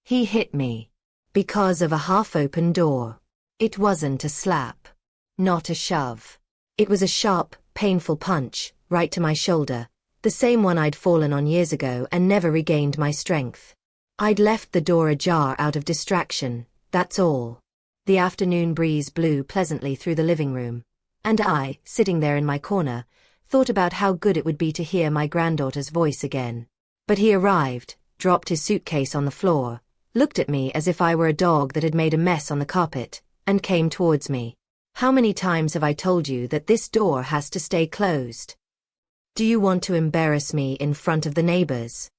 He hit me. Because of a half-open door. It wasn't a slap. Not a shove. It was a sharp, painful punch, right to my shoulder, the same one I'd fallen on years ago and never regained my strength. I'd left the door ajar out of distraction, that's all. The afternoon breeze blew pleasantly through the living room, and I, sitting there in my corner, thought about how good it would be to hear my granddaughter's voice again. But he arrived, dropped his suitcase on the floor, looked at me as if I were a dog that had made a mess on the carpet, and came towards me. How many times have I told you that this door has to stay closed? Do you want to embarrass me in front of the neighbors?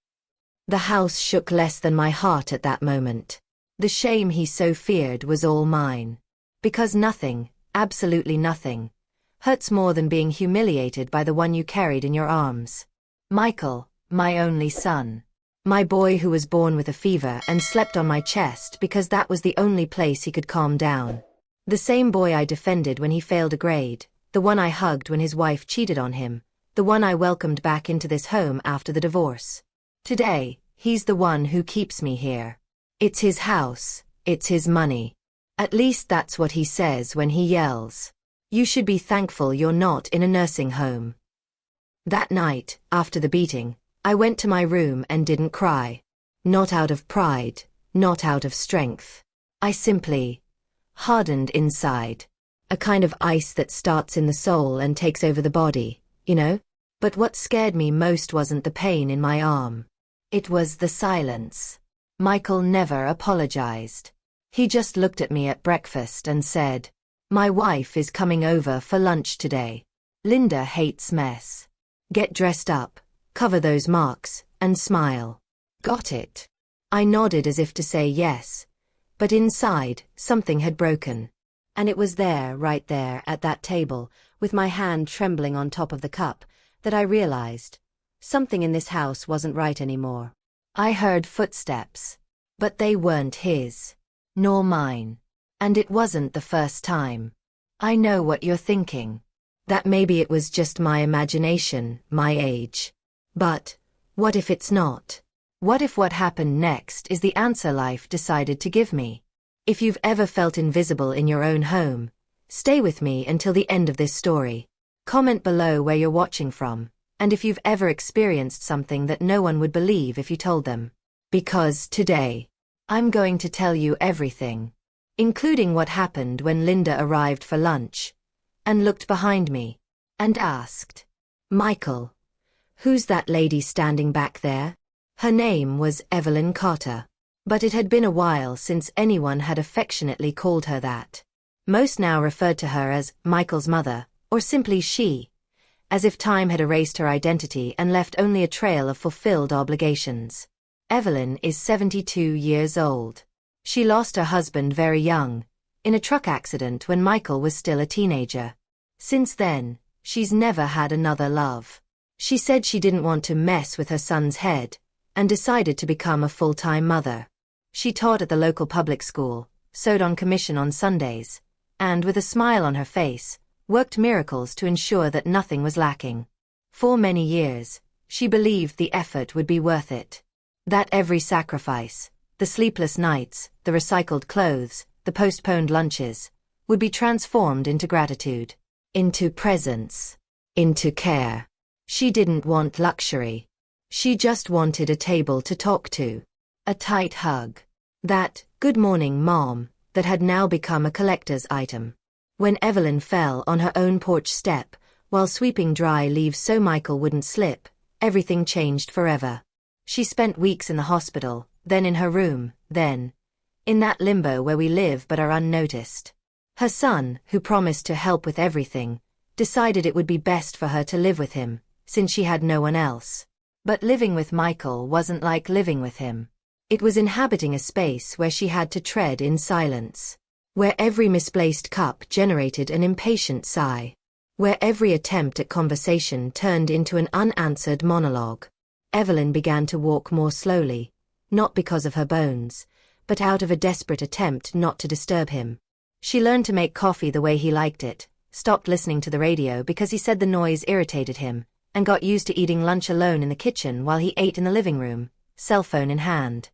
The house shook less than my heart at that moment. The shame he so feared was all mine. Because nothing, absolutely nothing, hurts more than being humiliated by the one you carried in your arms. Michael, my only son. My boy who was born with a fever and slept on my chest because that was the only place he could calm down. The same boy I defended when he failed a grade, the one I hugged when his wife cheated on him, the one I welcomed back into this home after the divorce. Today, he's the one who keeps me here. It's his house, it's his money. At least that's what he says when he yells. You should be thankful you're not in a nursing home. That night, after the beating, I went to my room and didn't cry. Not out of pride, not out of strength. I simply hardened inside. A kind of ice that starts in the soul and takes over the body, you know? But what scared me most wasn't the pain in my arm. It was the silence. Michael never apologized. He just looked at me at breakfast and said, "My wife is coming over for lunch today. Linda hates mess. Get dressed up, cover those marks, and smile. Got it?" I nodded as if to say yes, but inside, something had broken. And it was there, right there, at that table, with my hand trembling on top of the cup, that I realized something in this house wasn't right anymore. I heard footsteps, but they weren't his, nor mine. And it wasn't the first time. I know what you're thinking. That maybe it was just my imagination, my age. But what if it's not? What if what happened next is the answer life decided to give me? If you've ever felt invisible in your own home, stay with me until the end of this story. Comment below where you're watching from, and if you've ever experienced something that no one would believe if you told them. Because today, I'm going to tell you everything, including what happened when Linda arrived for lunch, and looked behind me, and asked, "Michael, who's that lady standing back there?" Her name was Evelyn Carter, but it had been a while since anyone had affectionately called her that. Most now referred to her as Michael's mother, or simply she, as if time had erased her identity and left only a trail of fulfilled obligations. Evelyn is 72 years old. She lost her husband very young, in a truck accident when Michael was still a teenager. Since then, she's never had another love. She said she didn't want to mess with her son's head, and decided to become a full-time mother. She taught at the local public school, sewed on commission on Sundays, and with a smile on her face, worked miracles to ensure that nothing was lacking. For many years, she believed the effort would be worth it. That every sacrifice, the sleepless nights, the recycled clothes, the postponed lunches, would be transformed into gratitude, into presence, into care. She didn't want luxury. She just wanted a table to talk to, a tight hug, that "good morning, Mom," that had now become a collector's item. When Evelyn fell on her own porch step, while sweeping dry leaves so Michael wouldn't slip, everything changed forever. She spent weeks in the hospital, then in her room, then in that limbo where we live but are unnoticed. Her son, who promised to help with everything, decided it would be best for her to live with him, since she had no one else. But living with Michael wasn't like living with him. It was inhabiting a space where she had to tread in silence, where every misplaced cup generated an impatient sigh, where every attempt at conversation turned into an unanswered monologue. Evelyn began to walk more slowly, not because of her bones, but out of a desperate attempt not to disturb him. She learned to make coffee the way he liked it, stopped listening to the radio because he said the noise irritated him, and got used to eating lunch alone in the kitchen while he ate in the living room, cell phone in hand.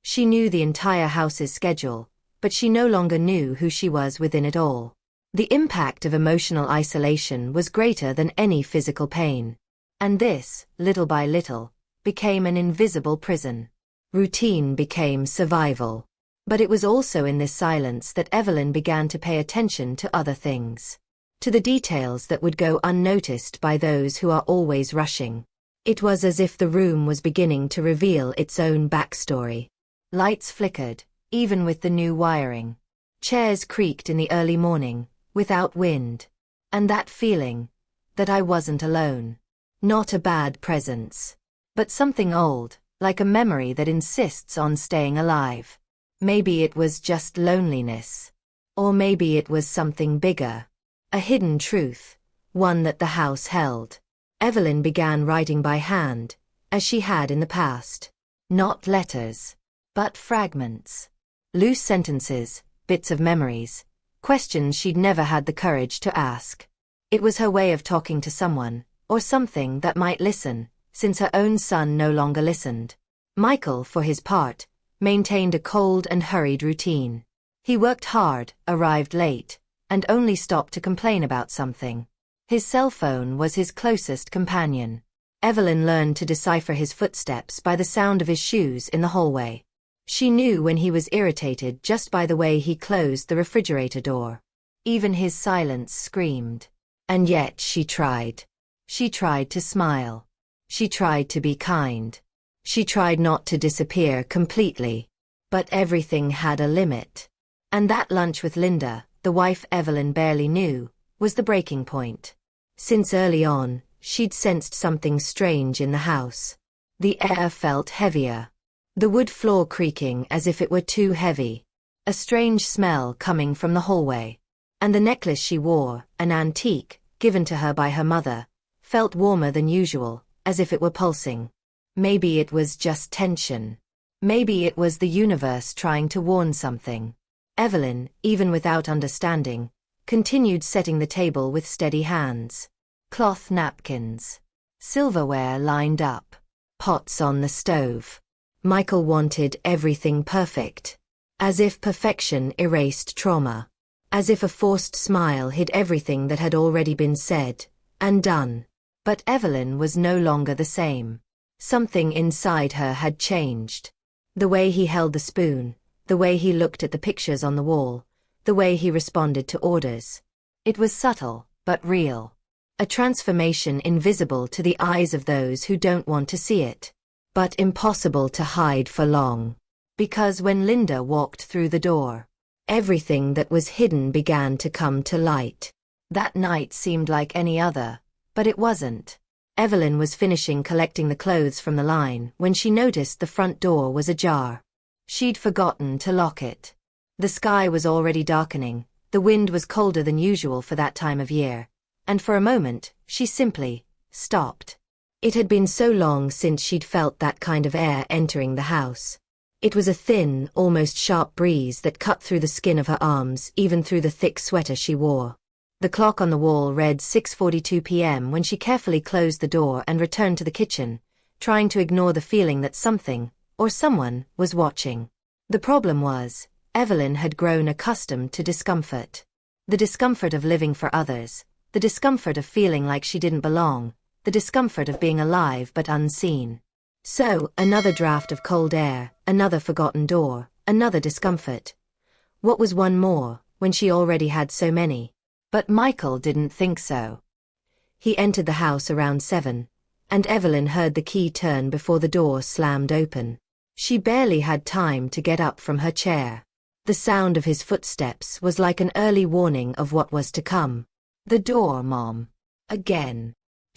She knew the entire house's schedule, but she no longer knew who she was within it all. The impact of emotional isolation was greater than any physical pain. And this, little by little, became an invisible prison. Routine became survival. But it was also in this silence that Evelyn began to pay attention to other things. To the details that would go unnoticed by those who are always rushing. It was as if the room was beginning to reveal its own backstory. Lights flickered, even with the new wiring. Chairs creaked in the early morning, without wind. And that feeling, that I wasn't alone. Not a bad presence. But something old, like a memory that insists on staying alive. Maybe it was just loneliness. Or maybe it was something bigger. A hidden truth, one that the house held. Evelyn began writing by hand, as she had in the past. Not letters, but fragments. Loose sentences, bits of memories, questions she'd never had the courage to ask. It was her way of talking to someone, or something that might listen, since her own son no longer listened. Michael, for his part, maintained a cold and hurried routine. He worked hard, arrived late, and only stopped to complain about something. His cell phone was his closest companion. Evelyn learned to decipher his footsteps by the sound of his shoes in the hallway. She knew when he was irritated just by the way he closed the refrigerator door. Even his silence screamed. And yet she tried. She tried to smile. She tried to be kind. She tried not to disappear completely. But everything had a limit. And that lunch with Linda, the wife Evelyn barely knew, was the breaking point. Since early on, she'd sensed something strange in the house. The air felt heavier. The wood floor creaking as if it were too heavy. A strange smell coming from the hallway. And the necklace she wore, an antique, given to her by her mother, felt warmer than usual, as if it were pulsing. Maybe it was just tension. Maybe it was the universe trying to warn something. Evelyn, even without understanding, continued setting the table with steady hands. Cloth napkins. Silverware lined up. Pots on the stove. Michael wanted everything perfect. As if perfection erased trauma. As if a forced smile hid everything that had already been said and done. But Evelyn was no longer the same. Something inside her had changed. The way he held the spoon, the way he looked at the pictures on the wall, the way he responded to orders. It was subtle, but real. A transformation invisible to the eyes of those who don't want to see it. But impossible to hide for long. Because when Linda walked through the door, everything that was hidden began to come to light. That night seemed like any other, but it wasn't. Evelyn was finishing collecting the clothes from the line when she noticed the front door was ajar. She'd forgotten to lock it. The sky was already darkening, the wind was colder than usual for that time of year, and for a moment, she simply stopped. It had been so long since she'd felt that kind of air entering the house. It was a thin, almost sharp breeze that cut through the skin of her arms, even through the thick sweater she wore. The clock on the wall read 6:42 p.m. when she carefully closed the door and returned to the kitchen, trying to ignore the feeling that something, or someone, was watching. The problem was, Evelyn had grown accustomed to discomfort. The discomfort of living for others, the discomfort of feeling like she didn't belong, the discomfort of being alive but unseen. So, another draft of cold air, another forgotten door, another discomfort. What was one more, when she already had so many? But Michael didn't think so. He entered the house around 7, and Evelyn heard the key turn before the door slammed open. She barely had time to get up from her chair. The sound of his footsteps was like an early warning of what was to come. "The door, Mom." Again.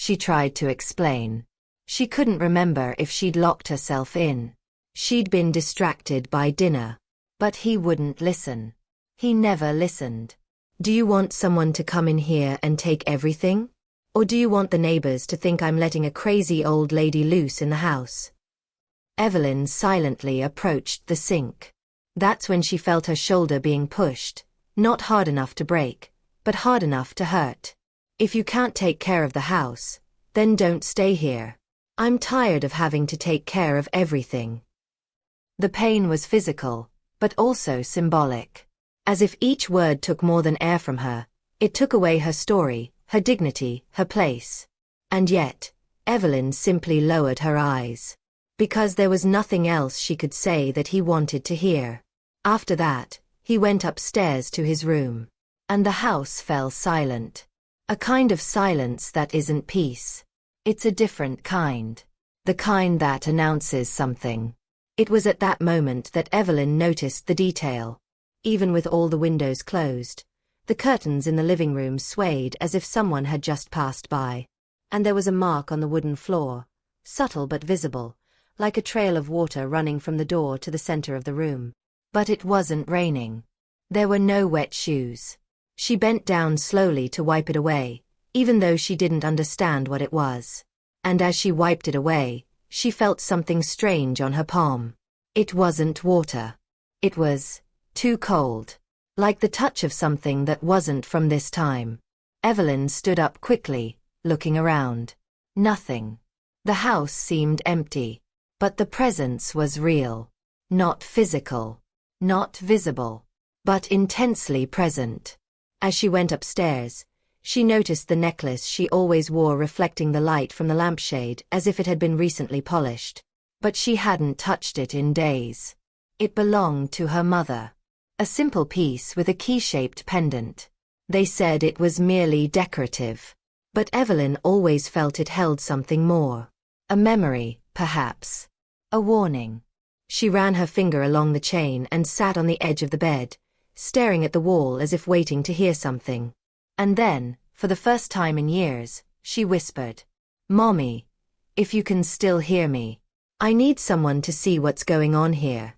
She tried to explain. She couldn't remember if she'd locked herself in. She'd been distracted by dinner. But he wouldn't listen. He never listened. "Do you want someone to come in here and take everything? Or do you want the neighbors to think I'm letting a crazy old lady loose in the house?" Evelyn silently approached the sink. That's when she felt her shoulder being pushed, not hard enough to break, but hard enough to hurt. "If you can't take care of the house, then don't stay here. I'm tired of having to take care of everything." The pain was physical, but also symbolic. As if each word took more than air from her, it took away her story, her dignity, her place. And yet, Evelyn simply lowered her eyes. Because there was nothing else she could say that he wanted to hear. After that, he went upstairs to his room. And the house fell silent. A kind of silence that isn't peace. It's a different kind. The kind that announces something. It was at that moment that Evelyn noticed the detail. Even with all the windows closed, the curtains in the living room swayed as if someone had just passed by. And there was a mark on the wooden floor, subtle but visible, like a trail of water running from the door to the center of the room. But it wasn't raining. There were no wet shoes. She bent down slowly to wipe it away, even though she didn't understand what it was. And as she wiped it away, she felt something strange on her palm. It wasn't water. It was too cold. Like the touch of something that wasn't from this time. Evelyn stood up quickly, looking around. Nothing. The house seemed empty. But the presence was real. Not physical. Not visible. But intensely present. As she went upstairs, she noticed the necklace she always wore reflecting the light from the lampshade as if it had been recently polished. But she hadn't touched it in days. It belonged to her mother. A simple piece with a key-shaped pendant. They said it was merely decorative. But Evelyn always felt it held something more. A memory, perhaps. A warning. She ran her finger along the chain and sat on the edge of the bed, staring at the wall as if waiting to hear something. And then, for the first time in years, she whispered, "Mommy, if you can still hear me, I need someone to see what's going on here."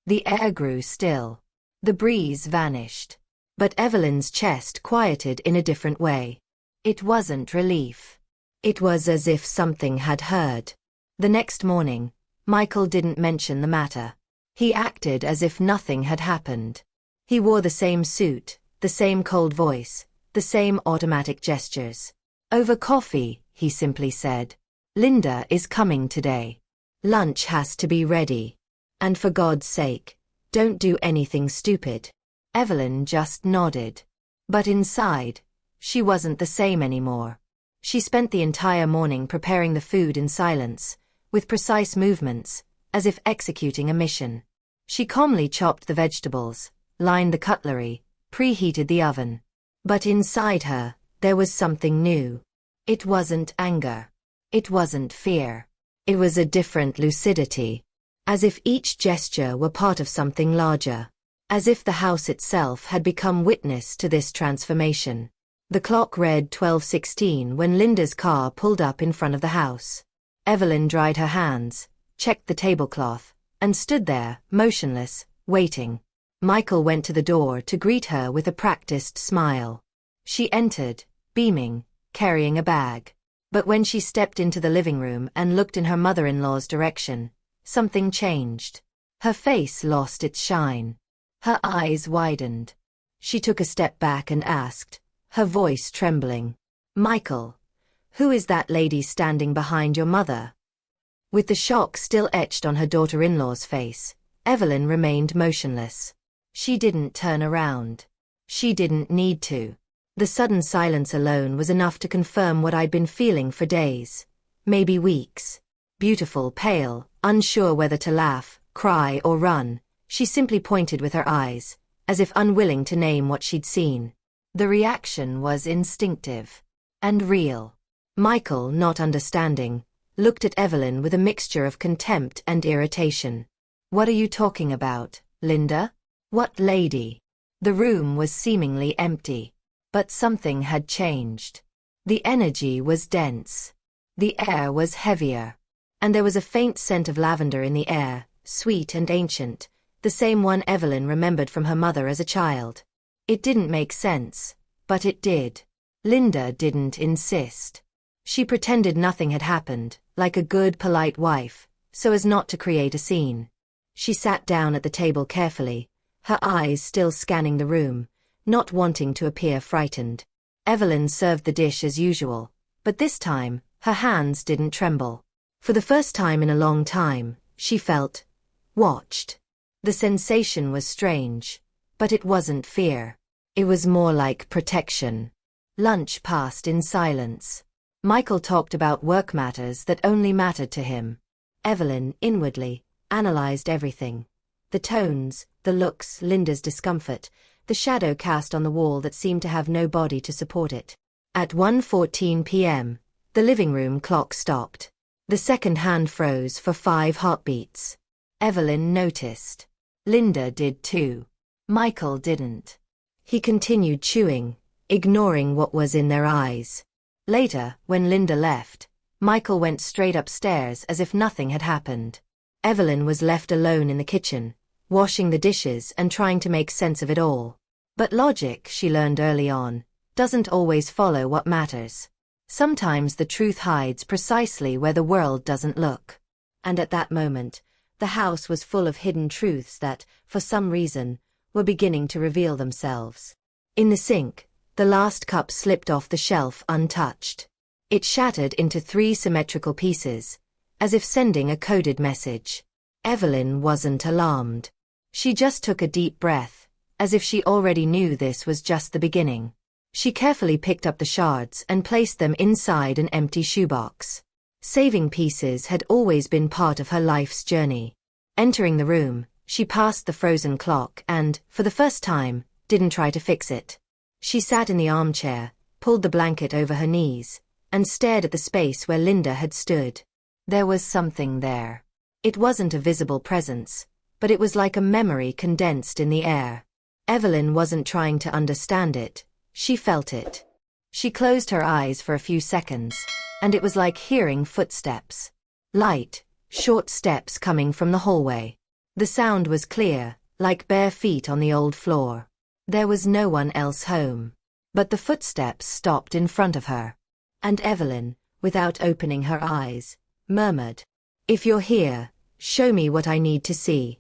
The air grew still. The breeze vanished. But Evelyn's chest quieted in a different way. It wasn't relief. It was as if something had heard. The next morning, Michael didn't mention the matter. He acted as if nothing had happened. He wore the same suit, the same cold voice, the same automatic gestures. "Over coffee," he simply said. "Linda is coming today. Lunch has to be ready. And for God's sake, don't do anything stupid." Evelyn just nodded. But inside, she wasn't the same anymore. She spent the entire morning preparing the food in silence, with precise movements, as if executing a mission. She calmly chopped the vegetables, lined the cutlery, preheated the oven. But inside her, there was something new. It wasn't anger. It wasn't fear. It was a different lucidity. As if each gesture were part of something larger. As if the house itself had become witness to this transformation. The clock read 12:16 when Linda's car pulled up in front of the house. Evelyn dried her hands, checked the tablecloth, and stood there, motionless, waiting. Michael went to the door to greet her with a practiced smile. She entered, beaming, carrying a bag. But when she stepped into the living room and looked in her mother-in-law's direction, something changed. Her face lost its shine. Her eyes widened. She took a step back and asked, her voice trembling, "Michael, who is that lady standing behind your mother?" With the shock still etched on her daughter-in-law's face, Evelyn remained motionless. She didn't turn around. She didn't need to. The sudden silence alone was enough to confirm what I'd been feeling for days, maybe weeks. Beautiful, pale, unsure whether to laugh, cry or run, she simply pointed with her eyes, as if unwilling to name what she'd seen. The reaction was instinctive. And real. Michael, not understanding, looked at Evelyn with a mixture of contempt and irritation. "What are you talking about, Linda? What lady?" The room was seemingly empty. But something had changed. The energy was dense. The air was heavier. And there was a faint scent of lavender in the air, sweet and ancient, the same one Evelyn remembered from her mother as a child. It didn't make sense, but it did. Linda didn't insist. She pretended nothing had happened, like a good, polite wife, so as not to create a scene. She sat down at the table carefully, her eyes still scanning the room, not wanting to appear frightened. Evelyn served the dish as usual, but this time, her hands didn't tremble. For the first time in a long time, she felt watched. The sensation was strange, but it wasn't fear. It was more like protection. Lunch passed in silence. Michael talked about work matters that only mattered to him. Evelyn, inwardly, analyzed everything. The tones, the looks, Linda's discomfort, the shadow cast on the wall that seemed to have no body to support it. At 1:14 p.m., the living room clock stopped. The second hand froze for 5 heartbeats. Evelyn noticed. Linda did too. Michael didn't. He continued chewing, ignoring what was in their eyes. Later, when Linda left, Michael went straight upstairs as if nothing had happened. Evelyn was left alone in the kitchen, washing the dishes and trying to make sense of it all. But logic, she learned early on, doesn't always follow what matters. Sometimes the truth hides precisely where the world doesn't look. And at that moment, the house was full of hidden truths that, for some reason, were beginning to reveal themselves. In the sink, the last cup slipped off the shelf untouched. It shattered into 3 symmetrical pieces, as if sending a coded message. Evelyn wasn't alarmed. She just took a deep breath, as if she already knew this was just the beginning. She carefully picked up the shards and placed them inside an empty shoebox. Saving pieces had always been part of her life's journey. Entering the room, she passed the frozen clock and, for the first time, didn't try to fix it. She sat in the armchair, pulled the blanket over her knees, and stared at the space where Linda had stood. There was something there. It wasn't a visible presence, but it was like a memory condensed in the air. Evelyn wasn't trying to understand it, she felt it. She closed her eyes for a few seconds, and it was like hearing footsteps. Light, short steps coming from the hallway. The sound was clear, like bare feet on the old floor. There was no one else home. But the footsteps stopped in front of her. And Evelyn, without opening her eyes, murmured, "If you're here, show me what I need to see."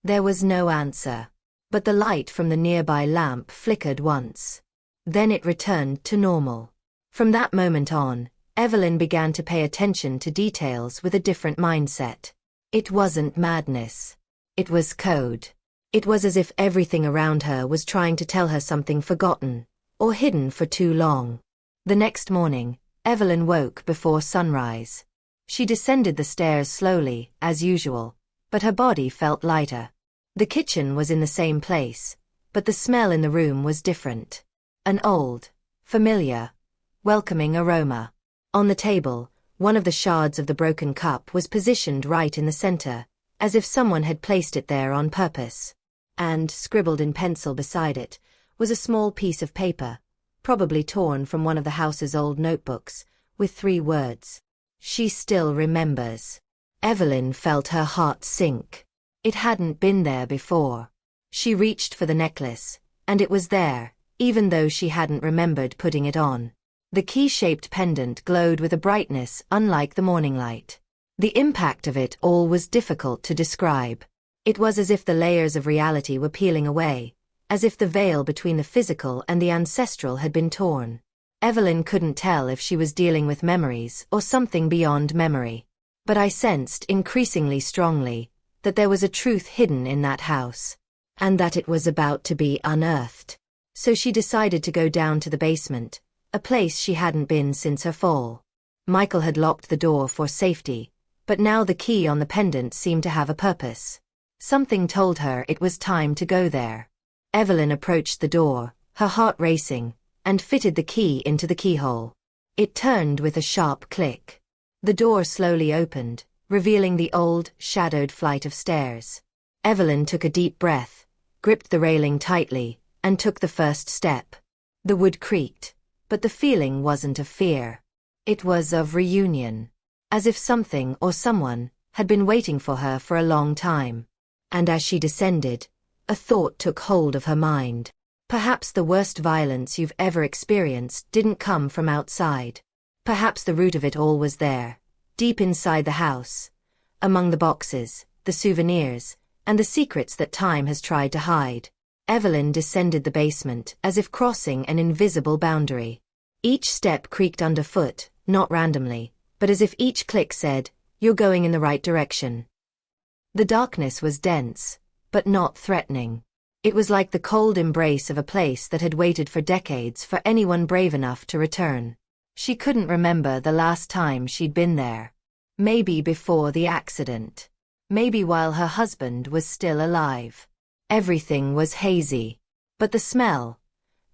There was no answer. But the light from the nearby lamp flickered once. Then it returned to normal. From that moment on, Evelyn began to pay attention to details with a different mindset. It wasn't madness. It was code. It was as if everything around her was trying to tell her something forgotten, or hidden for too long. The next morning, Evelyn woke before sunrise. She descended the stairs slowly, as usual, but her body felt lighter. The kitchen was in the same place, but the smell in the room was different. An old, familiar, welcoming aroma. On the table, one of the shards of the broken cup was positioned right in the center, as if someone had placed it there on purpose. And, scribbled in pencil beside it, was a small piece of paper, probably torn from one of the house's old notebooks, with 3 words. She still remembers. Evelyn felt her heart sink. It hadn't been there before. She reached for the necklace, and it was there, even though she hadn't remembered putting it on. The key-shaped pendant glowed with a brightness unlike the morning light. The impact of it all was difficult to describe. It was as if the layers of reality were peeling away, as if the veil between the physical and the ancestral had been torn. Evelyn couldn't tell if she was dealing with memories or something beyond memory. But I sensed increasingly strongly that there was a truth hidden in that house, and that it was about to be unearthed. So she decided to go down to the basement, a place she hadn't been since her fall. Michael had locked the door for safety, but now the key on the pendant seemed to have a purpose. Something told her it was time to go there. Evelyn approached the door, her heart racing, and fitted the key into the keyhole. It turned with a sharp click. The door slowly opened, revealing the old, shadowed flight of stairs. Evelyn took a deep breath, gripped the railing tightly, and took the first step. The wood creaked, but the feeling wasn't of fear. It was of reunion. As if something or someone had been waiting for her for a long time. And as she descended, a thought took hold of her mind. Perhaps the worst violence you've ever experienced didn't come from outside. Perhaps the root of it all was there, deep inside the house, among the boxes, the souvenirs, and the secrets that time has tried to hide. Evelyn descended the basement as if crossing an invisible boundary. Each step creaked underfoot, not randomly, but as if each click said, "You're going in the right direction." The darkness was dense, but not threatening. It was like the cold embrace of a place that had waited for decades for anyone brave enough to return. She couldn't remember the last time she'd been there. Maybe before the accident. Maybe while her husband was still alive. Everything was hazy. But the smell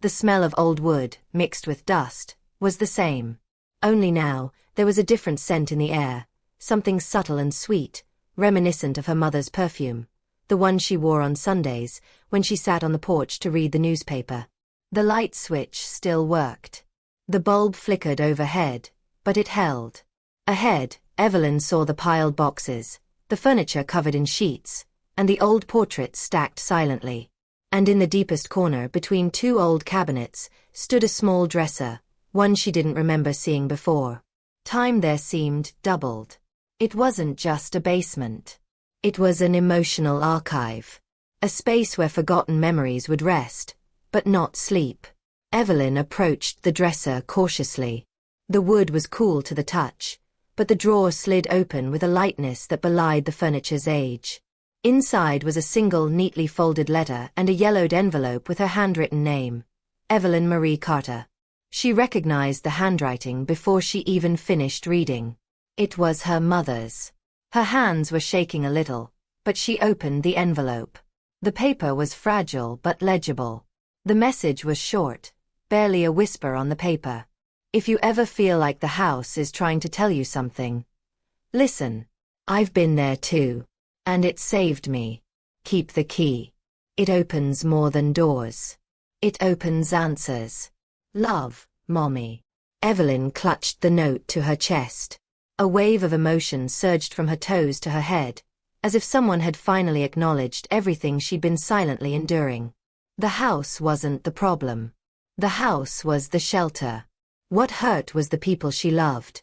of old wood, mixed with dust, was the same. Only now, there was a different scent in the air, something subtle and sweet, reminiscent of her mother's perfume, the one she wore on Sundays, when she sat on the porch to read the newspaper. The light switch still worked. The bulb flickered overhead, but it held. Ahead, Evelyn saw the piled boxes, the furniture covered in sheets, and the old portraits stacked silently. And in the deepest corner between two old cabinets, stood a small dresser, one she didn't remember seeing before. Time there seemed doubled. It wasn't just a basement. It was an emotional archive. A space where forgotten memories would rest, but not sleep. Evelyn approached the dresser cautiously. The wood was cool to the touch, but the drawer slid open with a lightness that belied the furniture's age. Inside was a single neatly folded letter and a yellowed envelope with her handwritten name, Evelyn Marie Carter. She recognized the handwriting before she even finished reading. It was her mother's. Her hands were shaking a little, but she opened the envelope. The paper was fragile but legible. The message was short, barely a whisper on the paper. If you ever feel like the house is trying to tell you something, listen. I've been there too. And it saved me. Keep the key. It opens more than doors. It opens answers. Love, Mommy. Evelyn clutched the note to her chest. A wave of emotion surged from her toes to her head, as if someone had finally acknowledged everything she'd been silently enduring. The house wasn't the problem. The house was the shelter. What hurt was the people she loved,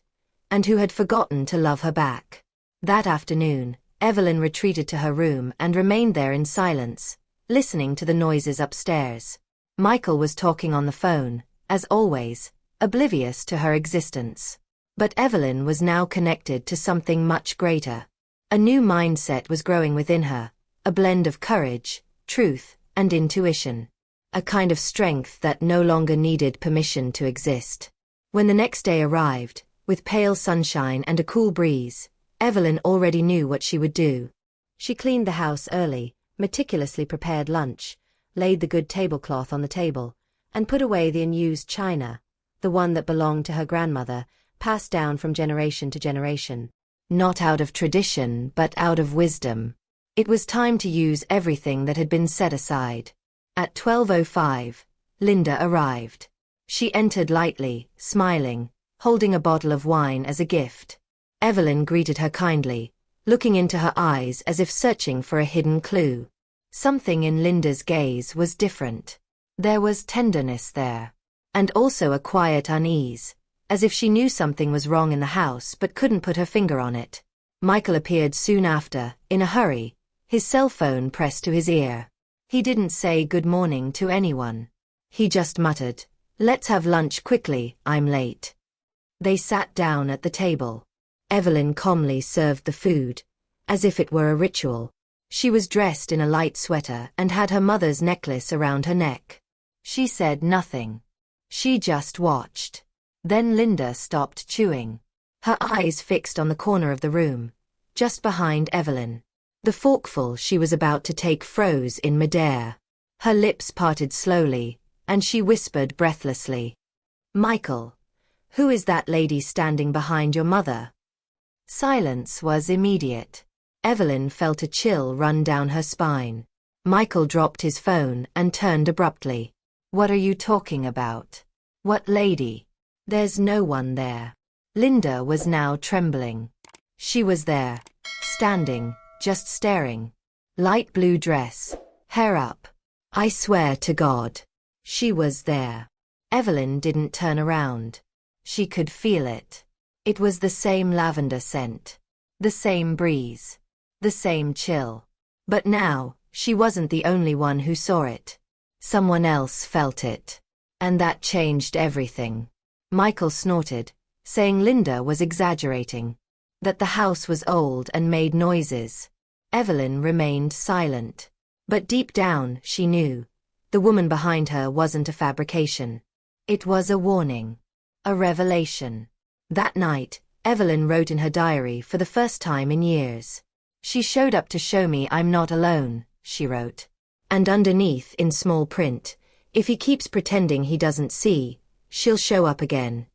and who had forgotten to love her back. That afternoon, Evelyn retreated to her room and remained there in silence, listening to the noises upstairs. Michael was talking on the phone, as always, oblivious to her existence. But Evelyn was now connected to something much greater. A new mindset was growing within her, a blend of courage, truth, and intuition. A kind of strength that no longer needed permission to exist. When the next day arrived, with pale sunshine and a cool breeze, Evelyn already knew what she would do. She cleaned the house early, meticulously prepared lunch, laid the good tablecloth on the table, and put away the unused china, the one that belonged to her grandmother, passed down from generation to generation. Not out of tradition, but out of wisdom. It was time to use everything that had been set aside. At 12:05, Linda arrived. She entered lightly, smiling, holding a bottle of wine as a gift. Evelyn greeted her kindly, looking into her eyes as if searching for a hidden clue. Something in Linda's gaze was different. There was tenderness there. And also a quiet unease, as if she knew something was wrong in the house but couldn't put her finger on it. Michael appeared soon after, in a hurry, his cell phone pressed to his ear. He didn't say good morning to anyone. He just muttered, "Let's have lunch quickly, I'm late." They sat down at the table. Evelyn calmly served the food, as if it were a ritual. She was dressed in a light sweater and had her mother's necklace around her neck. She said nothing. She just watched. Then Linda stopped chewing. Her eyes fixed on the corner of the room, just behind Evelyn. The forkful she was about to take froze in midair. Her lips parted slowly, and she whispered breathlessly, "Michael, who is that lady standing behind your mother?" Silence was immediate. Evelyn felt a chill run down her spine. Michael dropped his phone and turned abruptly. "What are you talking about? What lady? There's no one there." Linda was now trembling. She was there, standing, just staring. Light blue dress, hair up. I swear to God. She was there. Evelyn didn't turn around. She could feel it. It was the same lavender scent. The same breeze. The same chill. But now, she wasn't the only one who saw it. Someone else felt it. And that changed everything. Michael snorted, saying Linda was exaggerating. That the house was old and made noises. Evelyn remained silent. But deep down, she knew. The woman behind her wasn't a fabrication. It was a warning. A revelation. That night, Evelyn wrote in her diary for the first time in years. She showed up to show me I'm not alone, she wrote. And underneath, in small print, if he keeps pretending he doesn't see, she'll show up again.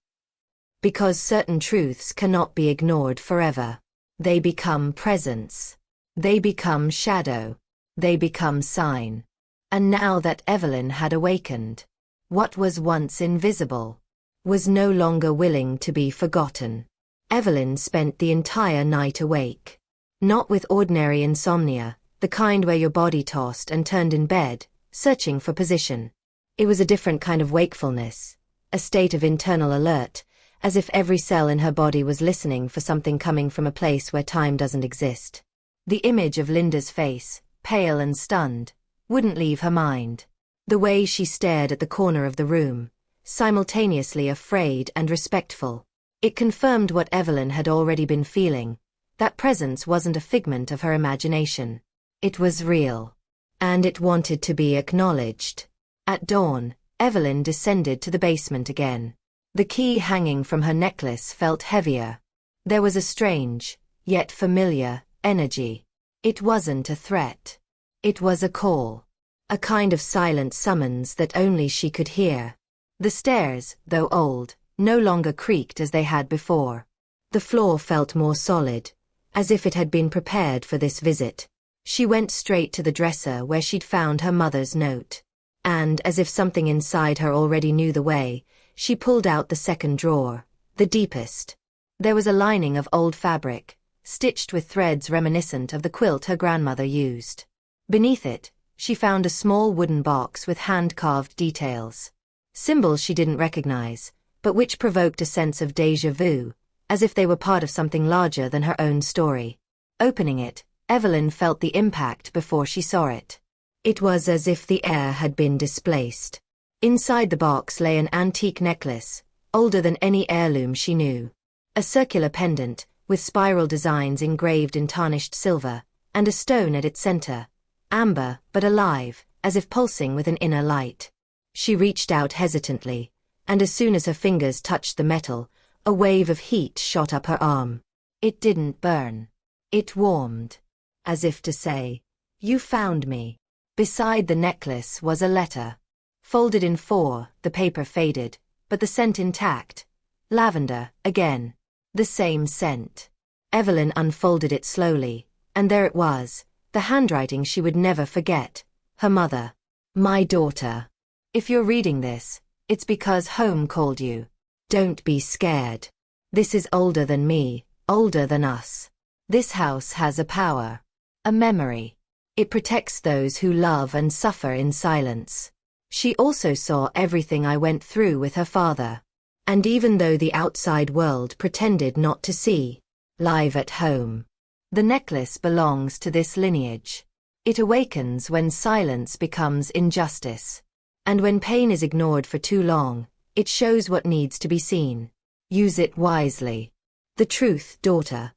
Because certain truths cannot be ignored forever. They become presence. They become shadow. They become sign. And now that Evelyn had awakened, what was once invisible was no longer willing to be forgotten. Evelyn spent the entire night awake. Not with ordinary insomnia, the kind where your body tossed and turned in bed, searching for position. It was a different kind of wakefulness, a state of internal alert, as if every cell in her body was listening for something coming from a place where time doesn't exist. The image of Linda's face, pale and stunned, wouldn't leave her mind. The way she stared at the corner of the room, simultaneously afraid and respectful. It confirmed what Evelyn had already been feeling. That presence wasn't a figment of her imagination. It was real. And it wanted to be acknowledged. At dawn, Evelyn descended to the basement again. The key hanging from her necklace felt heavier. There was a strange, yet familiar, energy. It wasn't a threat. It was a call. A kind of silent summons that only she could hear. The stairs, though old, no longer creaked as they had before. The floor felt more solid, as if it had been prepared for this visit. She went straight to the dresser where she'd found her mother's note. And, as if something inside her already knew the way, she pulled out the second drawer, the deepest. There was a lining of old fabric, stitched with threads reminiscent of the quilt her grandmother used. Beneath it, she found a small wooden box with hand-carved details. Symbols she didn't recognize, but which provoked a sense of déjà vu, as if they were part of something larger than her own story. Opening it, Evelyn felt the impact before she saw it. It was as if the air had been displaced. Inside the box lay an antique necklace, older than any heirloom she knew. A circular pendant, with spiral designs engraved in tarnished silver, and a stone at its center, amber but alive, as if pulsing with an inner light. She reached out hesitantly, and as soon as her fingers touched the metal, a wave of heat shot up her arm. It didn't burn. It warmed. As if to say, "You found me." Beside the necklace was a letter. Folded in four, the paper faded, but the scent intact. Lavender, again. The same scent. Evelyn unfolded it slowly, and there it was, the handwriting she would never forget. Her mother. "My daughter. If you're reading this, it's because home called you. Don't be scared. This is older than me, older than us. This house has a power. A memory. It protects those who love and suffer in silence." She also saw everything I went through with her father. And even though the outside world pretended not to see, live at home, the necklace belongs to this lineage. It awakens when silence becomes injustice. And when pain is ignored for too long, it shows what needs to be seen. Use it wisely. The truth, daughter,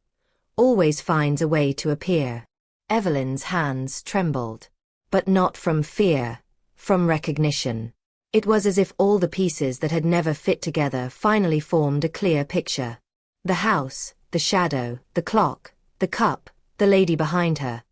always finds a way to appear. Evelyn's hands trembled. But not from fear, from recognition. It was as if all the pieces that had never fit together finally formed a clear picture. The house, the shadow, the clock, the cup, the lady behind her.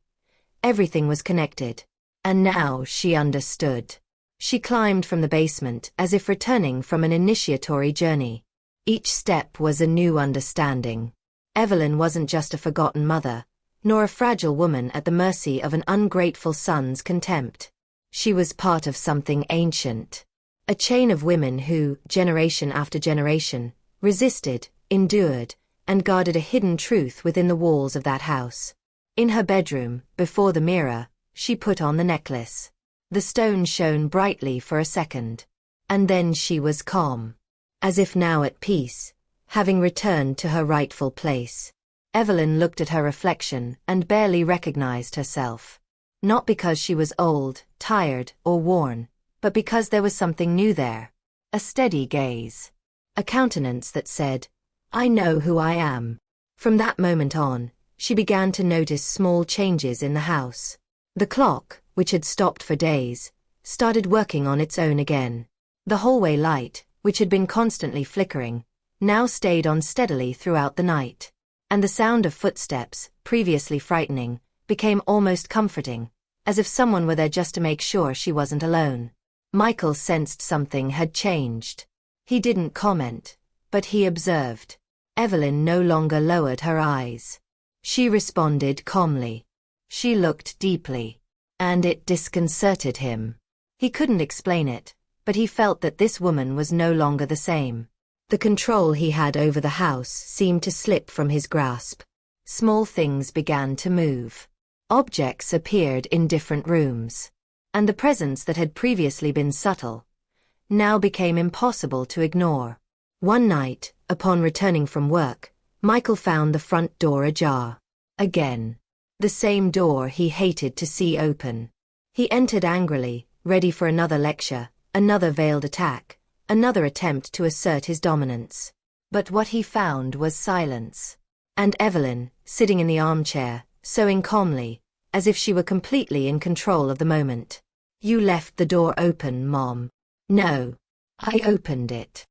Everything was connected. And now she understood. She climbed from the basement as if returning from an initiatory journey. Each step was a new understanding. Evelyn wasn't just a forgotten mother, nor a fragile woman at the mercy of an ungrateful son's contempt. She was part of something ancient. A chain of women who, generation after generation, resisted, endured, and guarded a hidden truth within the walls of that house. In her bedroom, before the mirror, she put on the necklace. The stone shone brightly for a second. And then she was calm. As if now at peace, having returned to her rightful place. Evelyn looked at her reflection and barely recognized herself. Not because she was old, tired, or worn, but because there was something new there. A steady gaze. A countenance that said, "I know who I am." From that moment on, she began to notice small changes in the house. The clock, which had stopped for days, started working on its own again. The hallway light, which had been constantly flickering, now stayed on steadily throughout the night. And the sound of footsteps, previously frightening, became almost comforting, as if someone were there just to make sure she wasn't alone. Michael sensed something had changed. He didn't comment, but he observed. Evelyn no longer lowered her eyes. She responded calmly. She looked deeply. And it disconcerted him. He couldn't explain it, but he felt that this woman was no longer the same. The control he had over the house seemed to slip from his grasp. Small things began to move. Objects appeared in different rooms. And the presence that had previously been subtle now became impossible to ignore. One night, upon returning from work, Michael found the front door ajar. Again. The same door he hated to see open. He entered angrily, ready for another lecture, another veiled attack, another attempt to assert his dominance. But what he found was silence. And Evelyn, sitting in the armchair, sewing calmly, as if she were completely in control of the moment. "You left the door open, Mom." "No. I opened it,"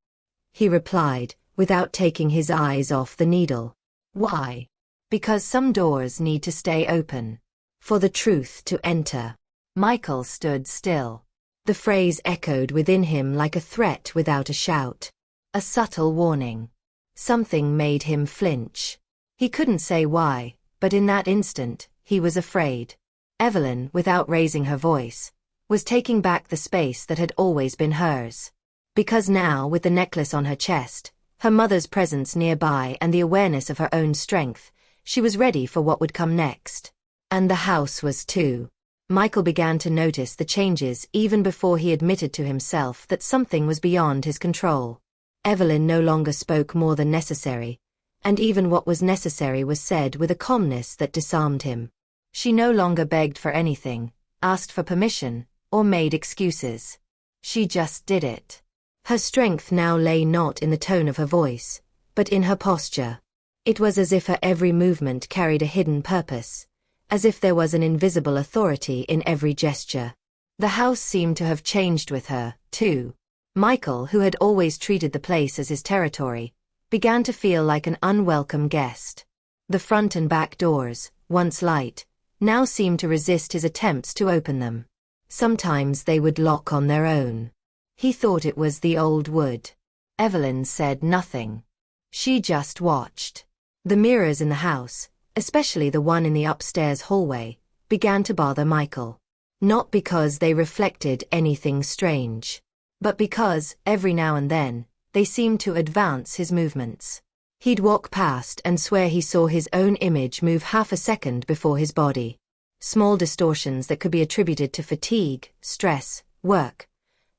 he replied, without taking his eyes off the needle. "Why?" "Because some doors need to stay open. For the truth to enter." Michael stood still. The phrase echoed within him like a threat without a shout. A subtle warning. Something made him flinch. He couldn't say why, but in that instant, he was afraid. Evelyn, without raising her voice, was taking back the space that had always been hers. Because now, with the necklace on her chest, her mother's presence nearby and the awareness of her own strength, she was ready for what would come next. And the house was too. Michael began to notice the changes even before he admitted to himself that something was beyond his control. Evelyn no longer spoke more than necessary, and even what was necessary was said with a calmness that disarmed him. She no longer begged for anything, asked for permission, or made excuses. She just did it. Her strength now lay not in the tone of her voice, but in her posture. It was as if her every movement carried a hidden purpose, as if there was an invisible authority in every gesture. The house seemed to have changed with her, too. Michael, who had always treated the place as his territory, began to feel like an unwelcome guest. The front and back doors, once light, now seemed to resist his attempts to open them. Sometimes they would lock on their own. He thought it was the old wood. Evelyn said nothing. She just watched. The mirrors in the house, especially the one in the upstairs hallway, began to bother Michael. Not because they reflected anything strange, but because, every now and then, they seemed to advance his movements. He'd walk past and swear he saw his own image move half a second before his body. Small distortions that could be attributed to fatigue, stress, work,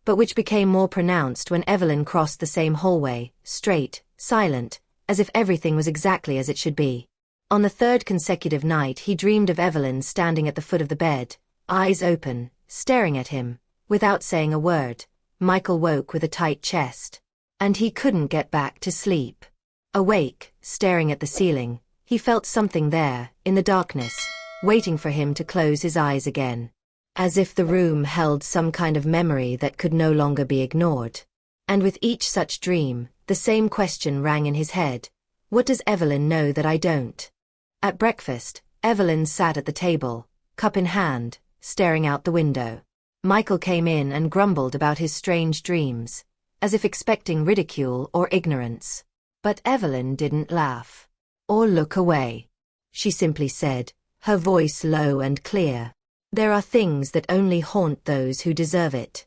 but which became more pronounced when Evelyn crossed the same hallway, straight, silent, as if everything was exactly as it should be. On the third consecutive night he dreamed of Evelyn standing at the foot of the bed, eyes open, staring at him, without saying a word. Michael woke with a tight chest. And he couldn't get back to sleep. Awake, staring at the ceiling, he felt something there, in the darkness, waiting for him to close his eyes again. As if the room held some kind of memory that could no longer be ignored. And with each such dream, the same question rang in his head. What does Evelyn know that I don't? At breakfast, Evelyn sat at the table, cup in hand, staring out the window. Michael came in and grumbled about his strange dreams, as if expecting ridicule or ignorance. But Evelyn didn't laugh. Or look away. She simply said, her voice low and clear. There are things that only haunt those who deserve it.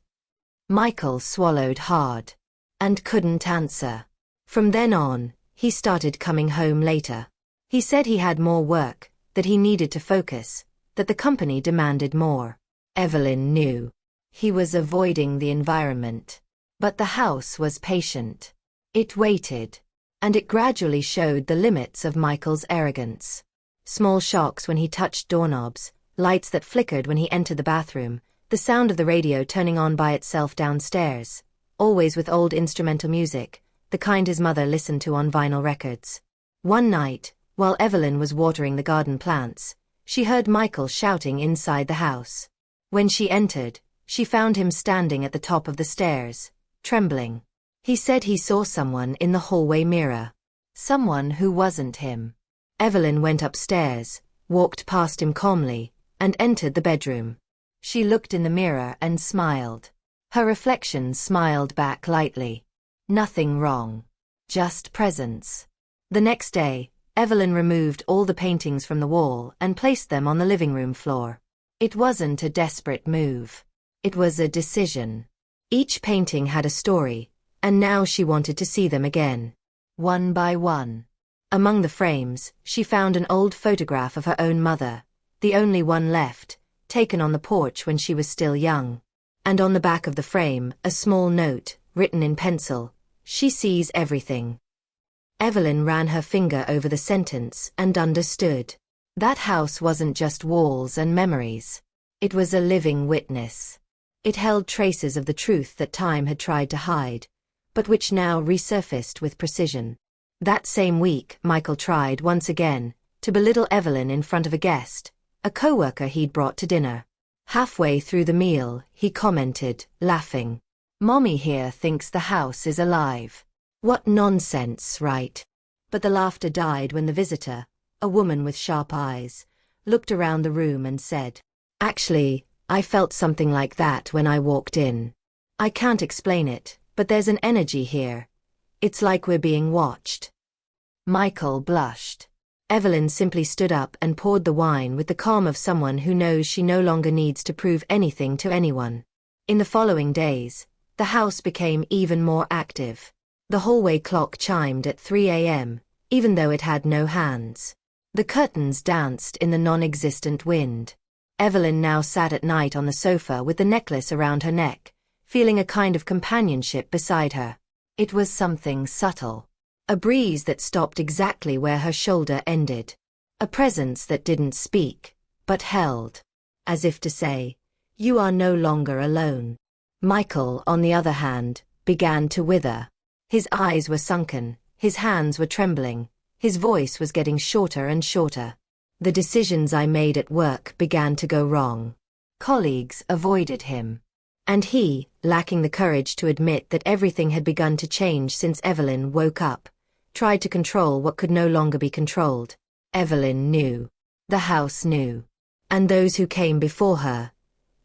Michael swallowed hard. And couldn't answer. From then on, he started coming home later. He said he had more work, that he needed to focus, that the company demanded more. Evelyn knew. He was avoiding the environment. But the house was patient. It waited. And it gradually showed the limits of Michael's arrogance. Small shocks when he touched doorknobs, lights that flickered when he entered the bathroom, the sound of the radio turning on by itself downstairs, always with old instrumental music, the kind his mother listened to on vinyl records. One night, While Evelyn was watering the garden plants, she heard Michael shouting inside the house. When she entered, she found him standing at the top of the stairs, trembling. He said he saw someone in the hallway mirror. Someone who wasn't him. Evelyn went upstairs, walked past him calmly, and entered the bedroom. She looked in the mirror and smiled. Her reflection smiled back lightly. Nothing wrong. Just presence. The next day, Evelyn removed all the paintings from the wall and placed them on the living room floor. It wasn't a desperate move. It was a decision. Each painting had a story, and now she wanted to see them again. One by one. Among the frames, she found an old photograph of her own mother, the only one left, taken on the porch when she was still young. And on the back of the frame, a small note, written in pencil, "She sees everything." Evelyn ran her finger over the sentence and understood. That house wasn't just walls and memories. It was a living witness. It held traces of the truth that time had tried to hide, but which now resurfaced with precision. That same week, Michael tried once again to belittle Evelyn in front of a guest, a coworker he'd brought to dinner. Halfway through the meal, he commented, laughing, "Mommy here thinks the house is alive." What nonsense, right? But the laughter died when the visitor, a woman with sharp eyes, looked around the room and said, "Actually, I felt something like that when I walked in. I can't explain it, but there's an energy here. It's like we're being watched." Michael blushed. Evelyn simply stood up and poured the wine with the calm of someone who knows she no longer needs to prove anything to anyone. In the following days, the house became even more active. The hallway clock chimed at 3 a.m., even though it had no hands. The curtains danced in the non-existent wind. Evelyn now sat at night on the sofa with the necklace around her neck, feeling a kind of companionship beside her. It was something subtle. A breeze that stopped exactly where her shoulder ended. A presence that didn't speak, but held. As if to say, "You are no longer alone." Michael, on the other hand, began to wither. His eyes were sunken, his hands were trembling, his voice was getting shorter and shorter. "The decisions I made at work began to go wrong." Colleagues avoided him. And he, lacking the courage to admit that everything had begun to change since Evelyn woke up, tried to control what could no longer be controlled. Evelyn knew. The house knew. And those who came before her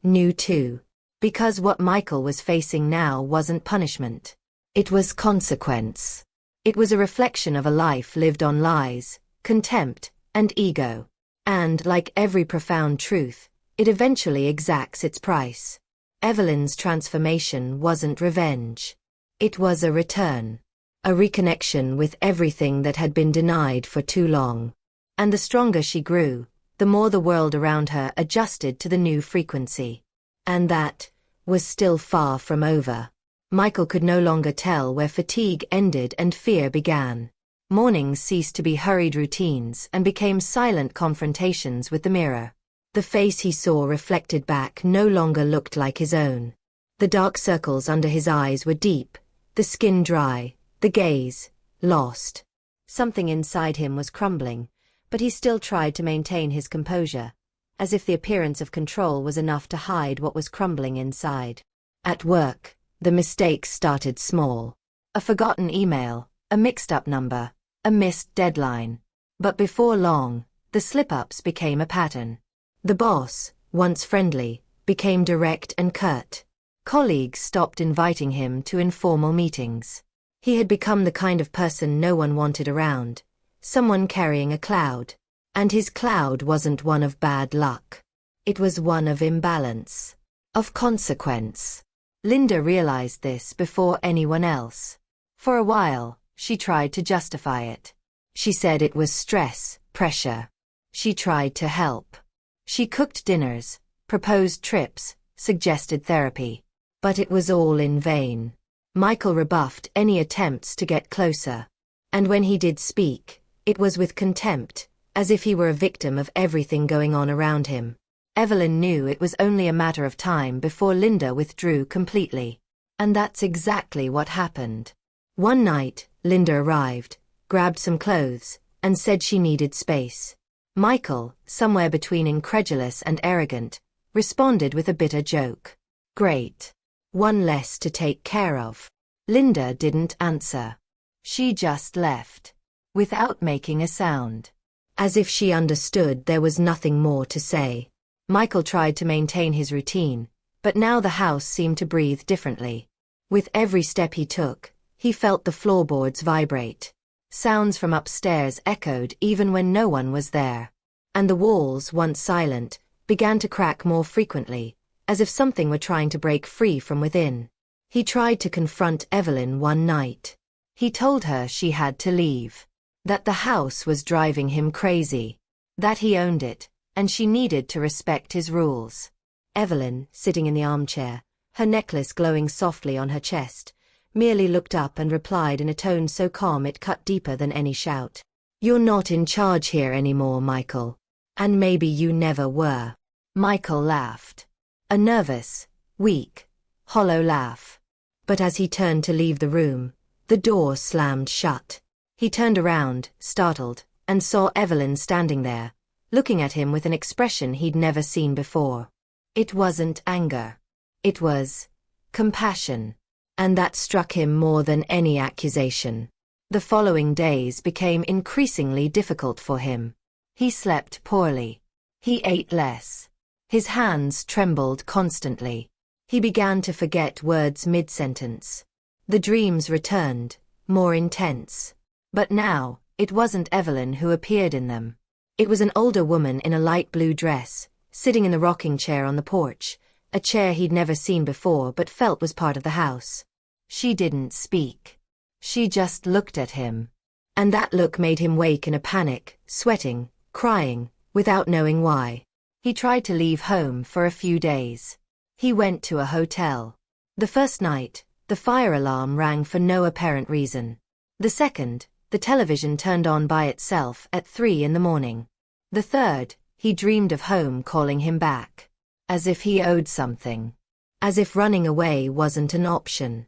knew too. Because what Michael was facing now wasn't punishment. It was consequence. It was a reflection of a life lived on lies, contempt, and ego. And, like every profound truth, it eventually exacts its price. Evelyn's transformation wasn't revenge. It was a return. A reconnection with everything that had been denied for too long. And the stronger she grew, the more the world around her adjusted to the new frequency. And that was still far from over. Michael could no longer tell where fatigue ended and fear began. Mornings ceased to be hurried routines and became silent confrontations with the mirror. The face he saw reflected back no longer looked like his own. The dark circles under his eyes were deep, the skin dry, the gaze lost. Something inside him was crumbling, but he still tried to maintain his composure, as if the appearance of control was enough to hide what was crumbling inside. At work, the mistakes started small. A forgotten email, a mixed-up number, a missed deadline. But before long, the slip-ups became a pattern. The boss, once friendly, became direct and curt. Colleagues stopped inviting him to informal meetings. He had become the kind of person no one wanted around, someone carrying a cloud. And his cloud wasn't one of bad luck. It was one of imbalance, of consequence. Linda realized this before anyone else. For a while, she tried to justify it. She said it was stress, pressure. She tried to help. She cooked dinners, proposed trips, suggested therapy. But it was all in vain. Michael rebuffed any attempts to get closer. And when he did speak, it was with contempt, as if he were a victim of everything going on around him. Evelyn knew it was only a matter of time before Linda withdrew completely. And that's exactly what happened. One night, Linda arrived, grabbed some clothes, and said she needed space. Michael, somewhere between incredulous and arrogant, responded with a bitter joke. Great. One less to take care of. Linda didn't answer. She just left, without making a sound. As if she understood there was nothing more to say. Michael tried to maintain his routine, but now the house seemed to breathe differently. With every step he took, he felt the floorboards vibrate. Sounds from upstairs echoed even when no one was there. And the walls, once silent, began to crack more frequently, as if something were trying to break free from within. He tried to confront Evelyn one night. He told her she had to leave. That the house was driving him crazy. That he owned it, and she needed to respect his rules. Evelyn, sitting in the armchair, her necklace glowing softly on her chest, merely looked up and replied in a tone so calm it cut deeper than any shout. You're not in charge here anymore, Michael. And maybe you never were. Michael laughed. A nervous, weak, hollow laugh. But as he turned to leave the room, the door slammed shut. He turned around, startled, and saw Evelyn standing there, looking at him with an expression he'd never seen before. It wasn't anger. It was compassion. And that struck him more than any accusation. The following days became increasingly difficult for him. He slept poorly. He ate less. His hands trembled constantly. He began to forget words mid-sentence. The dreams returned, more intense. But now, it wasn't Evelyn who appeared in them. It was an older woman in a light blue dress, sitting in the rocking chair on the porch, a chair he'd never seen before but felt was part of the house. She didn't speak. She just looked at him. And that look made him wake in a panic, sweating, crying, without knowing why. He tried to leave home for a few days. He went to a hotel. The first night, the fire alarm rang for no apparent reason. The second, the television turned on by itself at 3 in the morning. The third, he dreamed of home calling him back. As if he owed something. As if running away wasn't an option.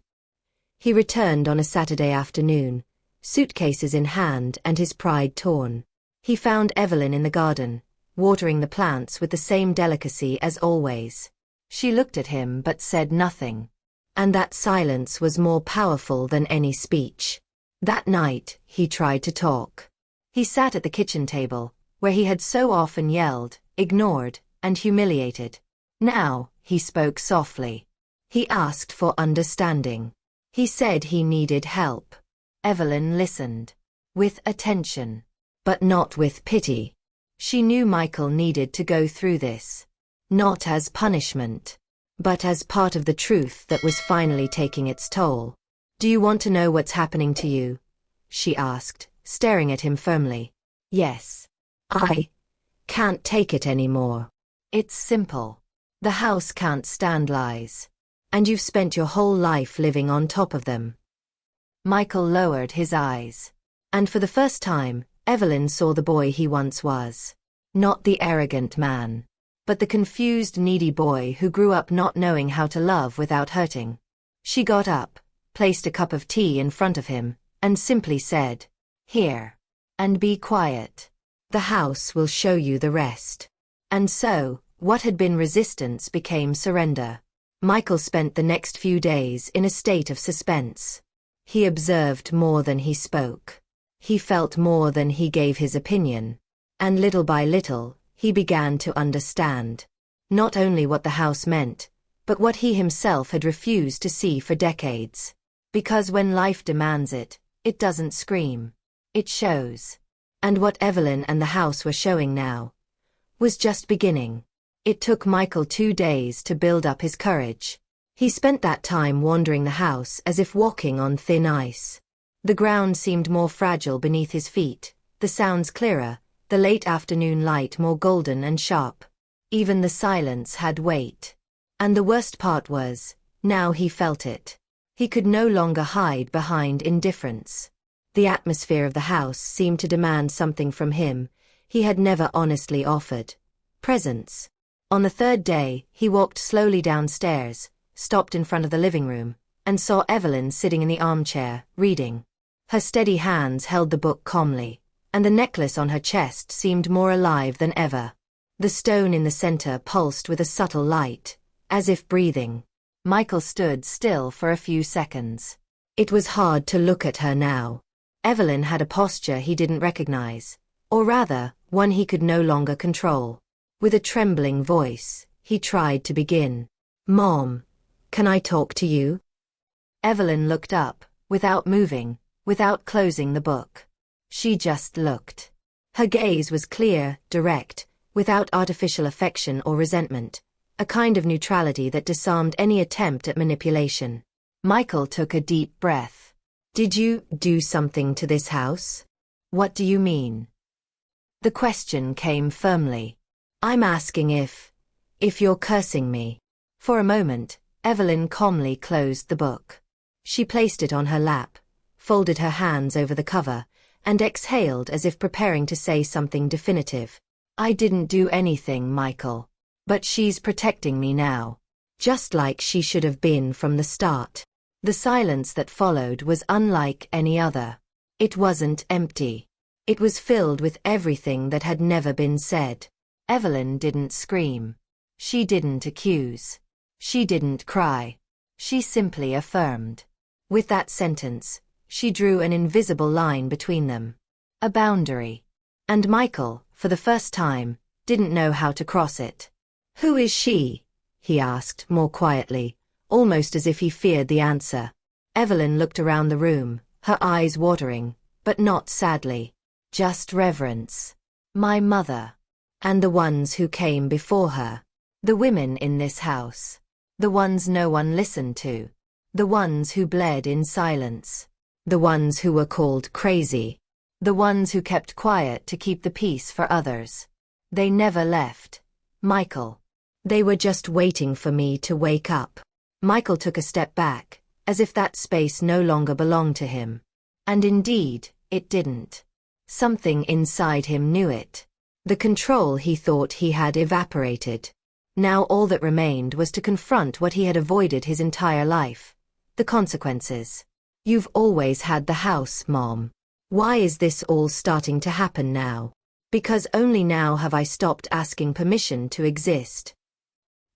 He returned on a Saturday afternoon, suitcases in hand and his pride torn. He found Evelyn in the garden, watering the plants with the same delicacy as always. She looked at him but said nothing. And that silence was more powerful than any speech. That night, he tried to talk. He sat at the kitchen table, where he had so often yelled, ignored, and humiliated. Now, he spoke softly. He asked for understanding. He said he needed help. Evelyn listened. With attention. But not with pity. She knew Michael needed to go through this. Not as punishment. But as part of the truth that was finally taking its toll. Do you want to know what's happening to you? She asked, staring at him firmly. Yes. I can't take it anymore. It's simple. The house can't stand lies. And you've spent your whole life living on top of them. Michael lowered his eyes. And for the first time, Evelyn saw the boy he once was. Not the arrogant man. But the confused, needy boy who grew up not knowing how to love without hurting. She got up, placed a cup of tea in front of him, and simply said, Here. And be quiet. The house will show you the rest. And so, what had been resistance became surrender. Michael spent the next few days in a state of suspense. He observed more than he spoke. He felt more than he gave his opinion. And little by little, he began to understand. Not only what the house meant, but what he himself had refused to see for decades. Because when life demands it, it doesn't scream. It shows. And what Evelyn and the house were showing now was just beginning. It took Michael 2 days to build up his courage. He spent that time wandering the house as if walking on thin ice. The ground seemed more fragile beneath his feet, the sounds clearer, the late afternoon light more golden and sharp. Even the silence had weight. And the worst part was, now he felt it. He could no longer hide behind indifference. The atmosphere of the house seemed to demand something from him he had never honestly offered. Presence. On the third day, he walked slowly downstairs, stopped in front of the living room, and saw Evelyn sitting in the armchair, reading. Her steady hands held the book calmly, and the necklace on her chest seemed more alive than ever. The stone in the center pulsed with a subtle light, as if breathing. Michael stood still for a few seconds. It was hard to look at her now. Evelyn had a posture he didn't recognize, or rather, one he could no longer control. With a trembling voice, he tried to begin. "Mom, can I talk to you?" Evelyn looked up, without moving, without closing the book. She just looked. Her gaze was clear, direct, without artificial affection or resentment, a kind of neutrality that disarmed any attempt at manipulation. Michael took a deep breath. "Did you do something to this house?" "What do you mean?" The question came firmly. "I'm asking if you're cursing me." For a moment, Evelyn calmly closed the book. She placed it on her lap, folded her hands over the cover, and exhaled as if preparing to say something definitive. "I didn't do anything, Michael. But she's protecting me now. Just like she should have been from the start." The silence that followed was unlike any other. It wasn't empty. It was filled with everything that had never been said. Evelyn didn't scream. She didn't accuse. She didn't cry. She simply affirmed. With that sentence, she drew an invisible line between them. A boundary. And Michael, for the first time, didn't know how to cross it. "Who is she?" he asked more quietly, almost as if he feared the answer. Evelyn looked around the room, her eyes watering, but not sadly. Just reverence. "My mother. And the ones who came before her. The women in this house. The ones no one listened to. The ones who bled in silence. The ones who were called crazy. The ones who kept quiet to keep the peace for others. They never left, Michael. They were just waiting for me to wake up." Michael took a step back, as if that space no longer belonged to him. And indeed, it didn't. Something inside him knew it. The control he thought he had evaporated. Now all that remained was to confront what he had avoided his entire life. The consequences. "You've always had the house, Mom. Why is this all starting to happen now?" "Because only now have I stopped asking permission to exist."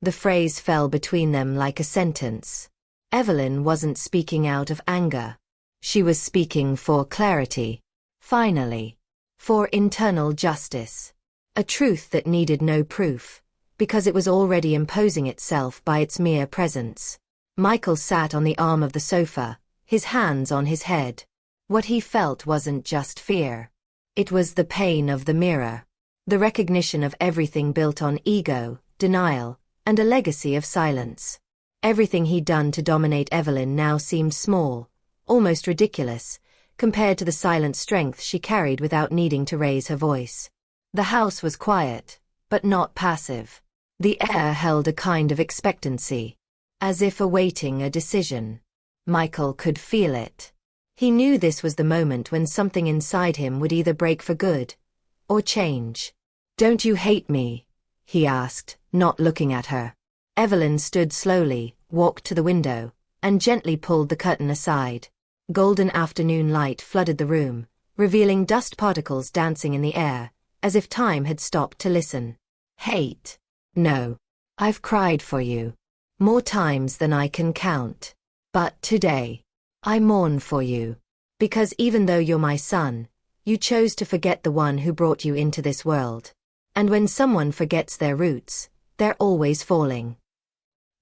The phrase fell between them like a sentence. Evelyn wasn't speaking out of anger. She was speaking for clarity. Finally. For internal justice. A truth that needed no proof, because it was already imposing itself by its mere presence. Michael sat on the arm of the sofa, his hands on his head. What he felt wasn't just fear. It was the pain of the mirror. The recognition of everything built on ego, denial, and a legacy of silence. Everything he'd done to dominate Evelyn now seemed small, almost ridiculous, compared to the silent strength she carried without needing to raise her voice. The house was quiet, but not passive. The air held a kind of expectancy, as if awaiting a decision. Michael could feel it. He knew this was the moment when something inside him would either break for good, or change. "Don't you hate me?" he asked, not looking at her. Evelyn stood slowly, walked to the window, and gently pulled the curtain aside. Golden afternoon light flooded the room, revealing dust particles dancing in the air, as if time had stopped to listen. "Hate? No. I've cried for you. More times than I can count. But today, I mourn for you. Because even though you're my son, you chose to forget the one who brought you into this world. And when someone forgets their roots, they're always falling."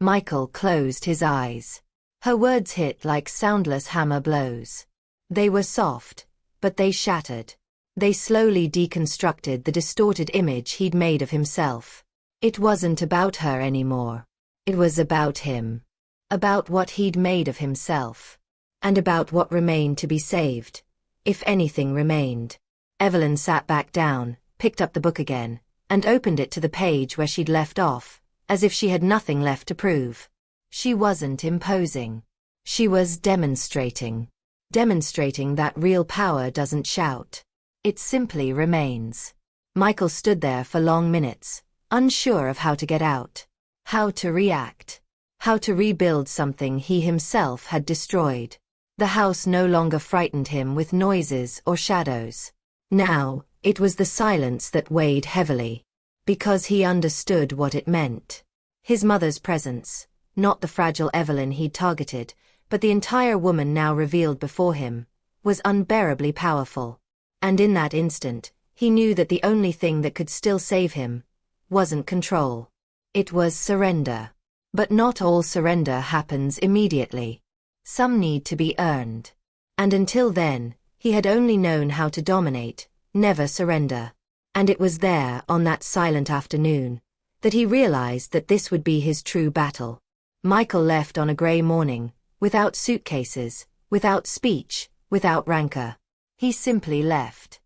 Michael closed his eyes. Her words hit like soundless hammer blows. They were soft, but they shattered. They slowly deconstructed the distorted image he'd made of himself. It wasn't about her anymore. It was about him. About what he'd made of himself. And about what remained to be saved. If anything remained. Evelyn sat back down, picked up the book again, and opened it to the page where she'd left off, as if she had nothing left to prove. She wasn't imposing. She was demonstrating. Demonstrating that real power doesn't shout. It simply remains. Michael stood there for long minutes, unsure of how to get out. How to react. How to rebuild something he himself had destroyed. The house no longer frightened him with noises or shadows. Now, it was the silence that weighed heavily. Because he understood what it meant. His mother's presence, not the fragile Evelyn he'd targeted, but the entire woman now revealed before him, was unbearably powerful. And in that instant, he knew that the only thing that could still save him wasn't control. It was surrender. But not all surrender happens immediately. Some need to be earned. And until then, he had only known how to dominate, never surrender. And it was there, on that silent afternoon, that he realized that this would be his true battle. Michael left on a grey morning, without suitcases, without speech, without rancor. He simply left.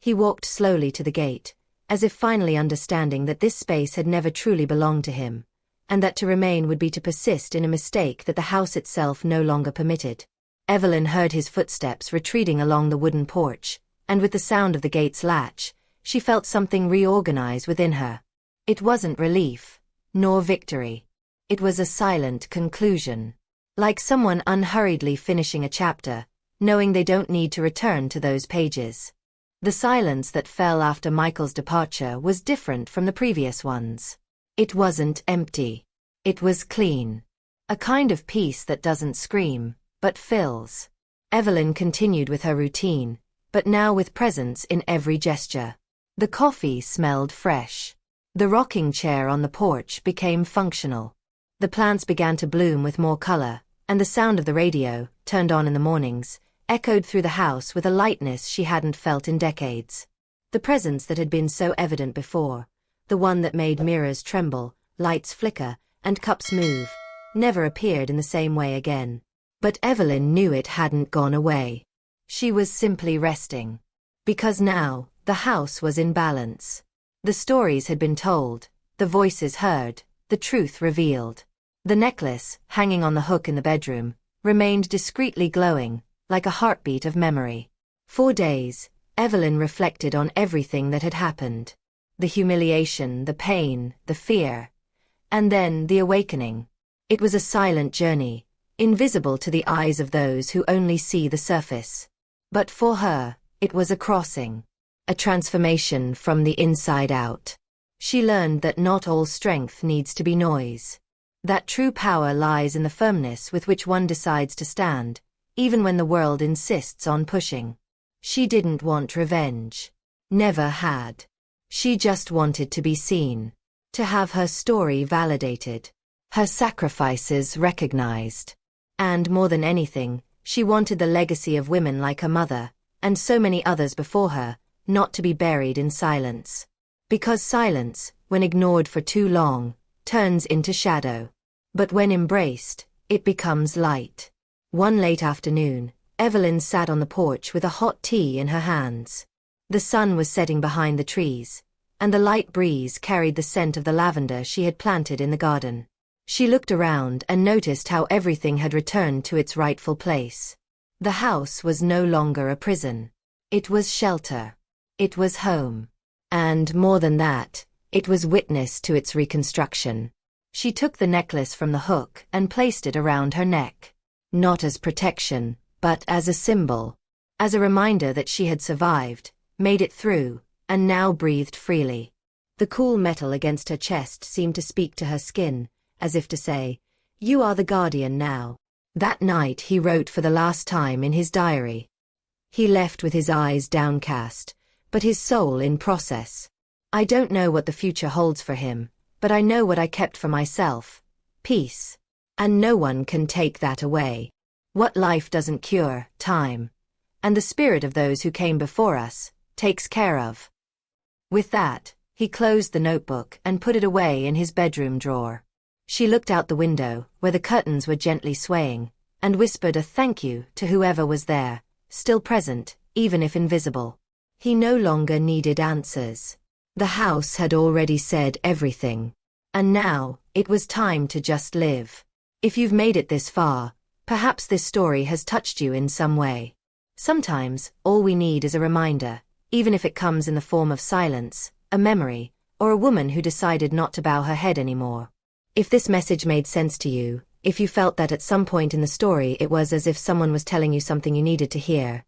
He walked slowly to the gate, as if finally understanding that this space had never truly belonged to him, and that to remain would be to persist in a mistake that the house itself no longer permitted. Evelyn heard his footsteps retreating along the wooden porch, and with the sound of the gate's latch, she felt something reorganize within her. It wasn't relief, nor victory. It was a silent conclusion. Like someone unhurriedly finishing a chapter, knowing they don't need to return to those pages. The silence that fell after Michael's departure was different from the previous ones. It wasn't empty. It was clean. A kind of peace that doesn't scream, but fills. Evelyn continued with her routine, but now with presence in every gesture. The coffee smelled fresh. The rocking chair on the porch became functional. The plants began to bloom with more color, and the sound of the radio, turned on in the mornings, echoed through the house with a lightness she hadn't felt in decades. The presence that had been so evident before, the one that made mirrors tremble, lights flicker, and cups move, never appeared in the same way again. But Evelyn knew it hadn't gone away. She was simply resting. Because now, the house was in balance. The stories had been told, the voices heard, the truth revealed. The necklace, hanging on the hook in the bedroom, remained discreetly glowing, like a heartbeat of memory. For days, Evelyn reflected on everything that had happened. The humiliation, the pain, the fear. And then the awakening. It was a silent journey, invisible to the eyes of those who only see the surface. But for her, it was a crossing. A transformation from the inside out. She learned that not all strength needs to be noise. That true power lies in the firmness with which one decides to stand, even when the world insists on pushing. She didn't want revenge. Never had. She just wanted to be seen. To have her story validated. Her sacrifices recognized. And more than anything, she wanted the legacy of women like her mother, and so many others before her, not to be buried in silence. Because silence, when ignored for too long, turns into shadow. But when embraced, it becomes light. One late afternoon, Evelyn sat on the porch with a hot tea in her hands. The sun was setting behind the trees, and the light breeze carried the scent of the lavender she had planted in the garden. She looked around and noticed how everything had returned to its rightful place. The house was no longer a prison. It was shelter. It was home. And more than that, it was witness to its reconstruction. She took the necklace from the hook and placed it around her neck. Not as protection, but as a symbol. As a reminder that she had survived, made it through, and now breathed freely. The cool metal against her chest seemed to speak to her skin, as if to say, "You are the guardian now." That night he wrote for the last time in his diary. He left with his eyes downcast, but his soul in process. I don't know what the future holds for him, but I know what I kept for myself. Peace. And no one can take that away. What life doesn't cure, time. And the spirit of those who came before us, takes care of. With that, he closed the notebook and put it away in his bedroom drawer. She looked out the window, where the curtains were gently swaying, and whispered a thank you to whoever was there, still present, even if invisible. He no longer needed answers. The house had already said everything. And now, it was time to just live. If you've made it this far, perhaps this story has touched you in some way. Sometimes, all we need is a reminder, even if it comes in the form of silence, a memory, or a woman who decided not to bow her head anymore. If this message made sense to you, if you felt that at some point in the story it was as if someone was telling you something you needed to hear,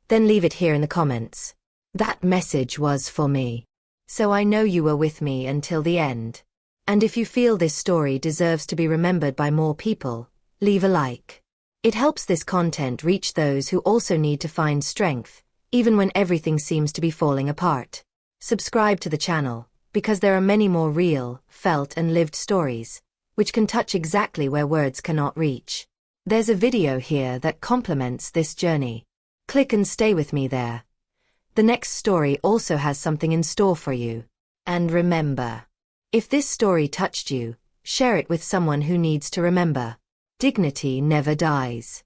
then leave it here in the comments. That message was for me. So I know you were with me until the end. And if you feel this story deserves to be remembered by more people, leave a like. It helps this content reach those who also need to find strength, even when everything seems to be falling apart. Subscribe to the channel, because there are many more real, felt and lived stories, which can touch exactly where words cannot reach. There's a video here that complements this journey. Click and stay with me there. The next story also has something in store for you. And remember, if this story touched you, share it with someone who needs to remember. Dignity never dies.